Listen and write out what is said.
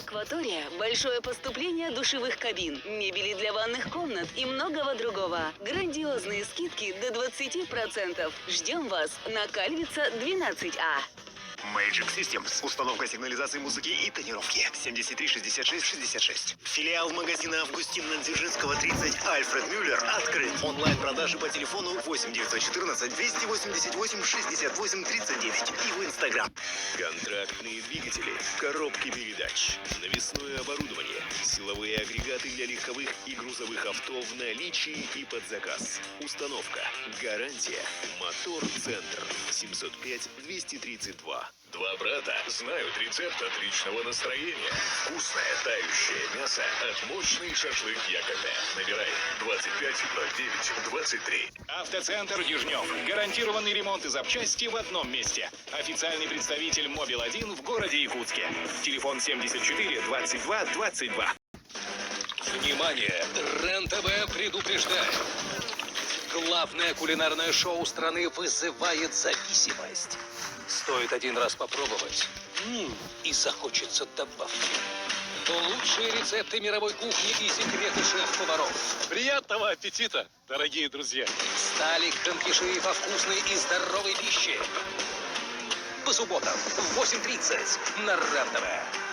Акватория – большое поступление душевых кабин, мебели для ванных комнат и многого другого. Грандиозные скидки до 20%. Ждем вас на Кальвица 12А. Magic Systems. Установка сигнализации музыки и тонировки. 73 66 66. Филиал магазина Августина Дзержинского 30 Альфред Мюллер открыт. Онлайн-продажи по телефону 8 914 288 68 39 и в Инстаграм. Контрактные двигатели, коробки передач, навесное оборудование, силовые агрегаты для легковых и грузовых авто в наличии и под заказ. Установка. Гарантия. Мотор-центр. 705 232. Два брата знают рецепт отличного настроения. Вкусное тающее мясо от мощный шашлык Якобе. Набирай 25 09 23. Автоцентр Южнев. Гарантированный ремонт и запчасти в одном месте. Официальный представитель Мобил-1 в городе Якутске. Телефон 74 22 22. Внимание! РЕН-ТВ предупреждает. Главное кулинарное шоу страны вызывает зависимость. Стоит один раз попробовать, и захочется добавки. Лучшие рецепты мировой кухни и секреты шеф-поваров. Приятного аппетита, дорогие друзья! Стали конфиши по вкусной и здоровой пище. По субботам в 8:30 на РЕН-ТВ.